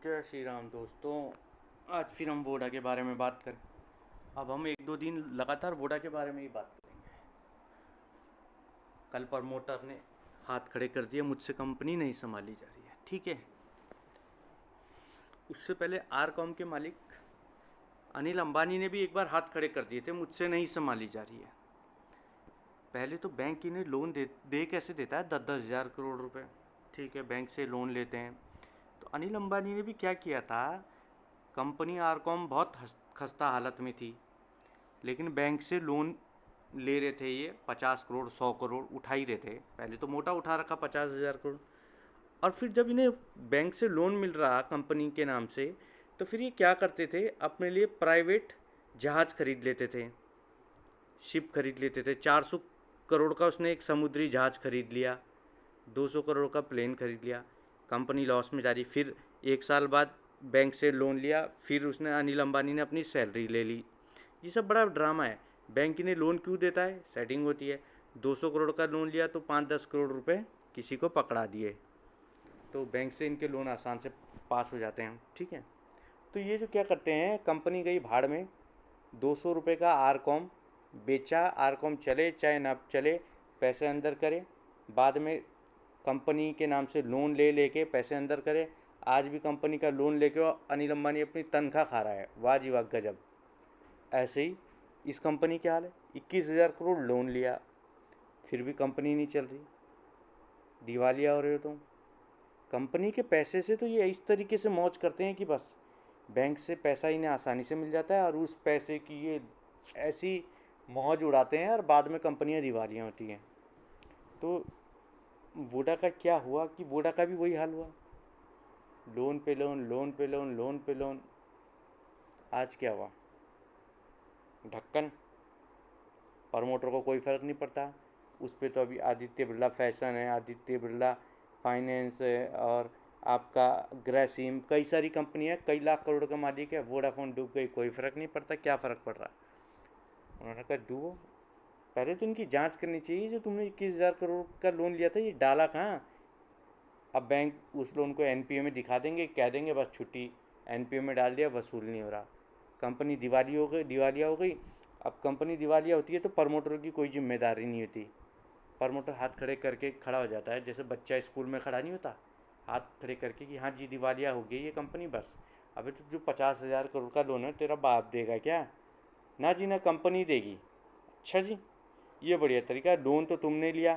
जय श्री राम दोस्तों। आज फिर हम वोडा के बारे में बात करें। अब हम एक दो दिन लगातार वोडा के बारे में ही बात करेंगे। कल प्रमोटर ने हाथ खड़े कर दिए, मुझसे कंपनी नहीं संभाली जा रही है। ठीक है, उससे पहले आरकॉम के मालिक अनिल अंबानी ने भी एक बार हाथ खड़े कर दिए थे, मुझसे नहीं संभाली जा रही है। पहले तो बैंक इन्हें लोन दे कैसे देता है, 10-10 हज़ार करोड़ रुपए। ठीक है, बैंक से लोन लेते हैं। तो अनिल अंबानी ने भी क्या किया था, कंपनी आरकॉम बहुत खस्ता हालत में थी, लेकिन बैंक से लोन ले रहे थे। ये 50 करोड़ 100 करोड़ उठा ही रहे थे। पहले तो मोटा उठा रखा 50 हज़ार करोड़, और फिर जब इन्हें बैंक से लोन मिल रहा कंपनी के नाम से, तो फिर ये क्या करते थे, अपने लिए प्राइवेट जहाज़ खरीद लेते थे, शिप खरीद लेते थे। 400 करोड़ का उसने एक समुद्री जहाज़ खरीद लिया, 200 करोड़ का प्लेन खरीद लिया। कंपनी लॉस में जा रही, फिर एक साल बाद बैंक से लोन लिया, फिर उसने अनिल अंबानी ने अपनी सैलरी ले ली। ये सब बड़ा ड्रामा है। बैंक इन्हें लोन क्यों देता है, सेटिंग होती है। 200 करोड़ का लोन लिया तो 5-10 करोड़ रुपए किसी को पकड़ा दिए, तो बैंक से इनके लोन आसान से पास हो जाते हैं। ठीक है, तो ये जो क्या करते हैं, कंपनी गई भाड़ में, 200 रुपये का आरकॉम बेचा। आरकॉम चले चाहे ना चले, पैसे अंदर करे। बाद में कंपनी के नाम से लोन ले लेके पैसे अंदर करे। आज भी कंपनी का लोन लेके अनिल अंबानी अपनी तनख्वाह खा रहा है। वाह जी वाह, गजब। ऐसे ही इस कंपनी के हाल है। 21,000 करोड़ लोन लिया, फिर भी कंपनी नहीं चल रही, दिवालिया हो रहे हो तुम। कंपनी के पैसे से तो ये इस तरीके से मौज करते हैं कि बस बैंक से पैसा इन्हें आसानी से मिल जाता है, और उस पैसे की ये ऐसी मौज उड़ाते हैं, और बाद में कंपनियां दिवालियाँ होती हैं। तो वोडा का क्या हुआ कि वोडा का भी वही हाल हुआ, लोन पे लोन, लोन पे लोन, लोन पे लोन। आज क्या हुआ, ढक्कन। प्रमोटर को कोई फ़र्क नहीं पड़ता। उस पर तो अभी आदित्य बिरला फैशन है, आदित्य बिरला फाइनेंस है, और आपका ग्रासिम, कई सारी कंपनी है, कई लाख करोड़ का मालिक है। वोडाफोन डूब गई, कोई फ़र्क नहीं पड़ता। क्या फ़र्क पड़ रहा। उन्होंने कहा डूबो, पहले तो इनकी जांच करनी चाहिए। जो तुमने 21,000 करोड़ का लोन लिया था, ये डाला कहाँ। अब बैंक उस लोन को एनपीए में दिखा देंगे, कह देंगे बस छुट्टी, एनपीए में डाल दिया, वसूल नहीं हो रहा। कंपनी दिवालिया हो गई। अब कंपनी दिवालिया होती है तो प्रमोटर की कोई जिम्मेदारी नहीं होती। प्रमोटर हाथ खड़े करके खड़ा हो जाता है, जैसे बच्चा स्कूल में खड़ा नहीं होता, हाथ खड़े करके कि हाँ जी दिवालिया हो गई ये कंपनी, बस। अबे तो जो 50,000 करोड़ का लोन है, तेरा बाप देगा क्या? ना जी ना, कंपनी देगी। अच्छा जी, ये बढ़िया तरीका है। लोन तो तुमने लिया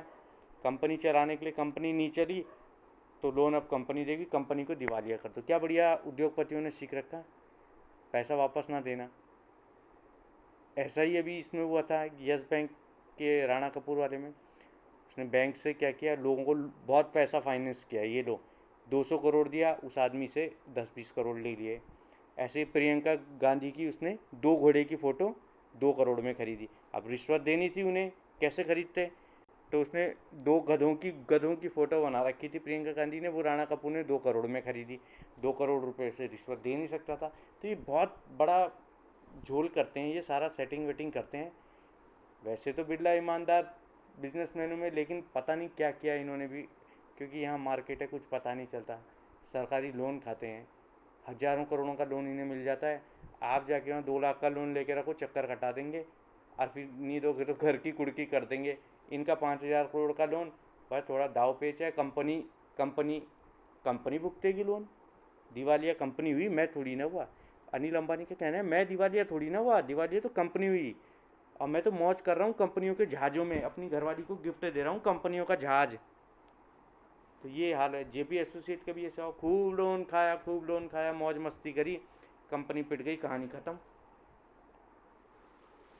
कंपनी चलाने के लिए, कंपनी नहीं चली तो लोन अब कंपनी देगी, कंपनी को दिवालिया कर दो। क्या बढ़िया उद्योगपतियों ने सीख रखा, पैसा वापस ना देना। ऐसा ही अभी इसमें हुआ था यस बैंक के राणा कपूर वाले में। उसने बैंक से क्या किया, लोगों को बहुत पैसा फाइनेंस किया। ये लो, 200 करोड़ दिया, उस आदमी से 10-20 करोड़ ले लिए। ऐसे ही प्रियंका गांधी की उसने 2 घोड़े की फ़ोटो 2 करोड़ में खरीदी। अब रिश्वत देनी थी उन्हें, कैसे खरीदते, तो उसने 2 गधों की फ़ोटो बना रखी थी प्रियंका गांधी ने, वो राणा कपूर ने 2 करोड़ में खरीदी। 2 करोड़ रुपए से रिश्वत दे नहीं सकता था। तो ये बहुत बड़ा झोल करते हैं, ये सारा सेटिंग वेटिंग करते हैं। वैसे तो बिरला ईमानदार बिजनेसमैनों में, लेकिन पता नहीं क्या किया इन्होंने भी, क्योंकि यहाँ मार्केट है, कुछ पता नहीं चलता। सरकारी लोन खाते हैं, हज़ारों करोड़ों का लोन इन्हें मिल जाता है। आप जाके वहाँ 2 लाख का लोन लेके रखो, चक्कर कटा देंगे, और फिर नहीं दोगे तो घर की कुड़की कर देंगे। इनका 5,000 करोड़ का लोन, पर थोड़ा दाव पेच है। कंपनी कंपनी कंपनी भुगतेगी लोन। दिवालिया कंपनी हुई, मैं थोड़ी ना हुआ। अनिल अंबानी का कहना है मैं दिवालिया थोड़ी ना हुआ, दिवालिया तो कंपनी हुई, और मैं तो मौज कर रहा हूँ कंपनियों के जहाज़ों में, अपनी घरवाली को गिफ्ट दे रहा हूँ कंपनियों का जहाज़। तो ये हाल है। जेपी एसोसिएट का भी ऐसा हो, खूब लोन खाया, खूब लोन खाया, मौज मस्ती करी, कंपनी पिट गई, कहानी ख़त्म।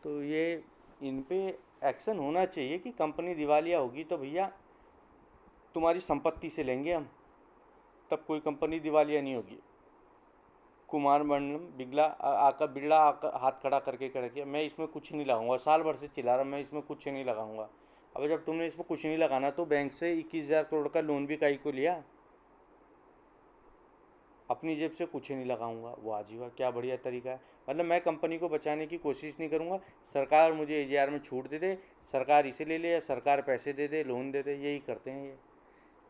तो ये इन पे एक्शन होना चाहिए कि कंपनी दिवालिया होगी तो भैया तुम्हारी संपत्ति से लेंगे हम, तब कोई कंपनी दिवालिया नहीं होगी। कुमार मंडलम बिरला आकर हाथ खड़ा करके खड़ा किया, मैं इसमें कुछ नहीं लगाऊंगा। साल भर से चिल्ला रहा, मैं इसमें कुछ नहीं लगाऊंगा। अब जब तुमने इसमें कुछ नहीं लगाना, तो बैंक से 21,000 करोड़ का लोन भी काहे को लिया। अपनी जेब से कुछ नहीं लगाऊंगा। वाह जी वाह, क्या बढ़िया तरीका है। मतलब मैं कंपनी को बचाने की कोशिश नहीं करूंगा, सरकार मुझे एजीआर में छूट दे दे, सरकार इसे ले ले, या सरकार पैसे दे दे, लोन दे दे, यही करते हैं ये।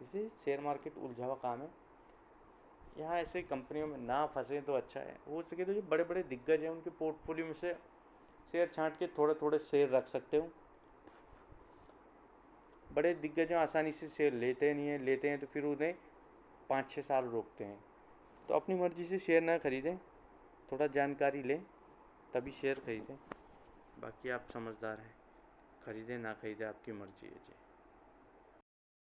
इसलिए शेयर मार्केट उलझा हुआ काम है। यहाँ ऐसे कंपनियों में ना फंसे तो अच्छा है। हो सके तो जो बड़े बड़े दिग्गज हैं उनके पोर्टफोलियो में से शेयर छांट के थोड़े थोड़े शेयर रख सकते हो। बड़े दिग्गज आसानी से शेयर लेते नहीं हैं, लेते हैं तो फिर उन्हें 5-6 साल रोकते हैं। तो अपनी मर्ज़ी से शेयर ना खरीदें, थोड़ा जानकारी लें तभी शेयर खरीदें। बाकी आप समझदार हैं, खरीदें ना खरीदें आपकी मर्ज़ी है जी।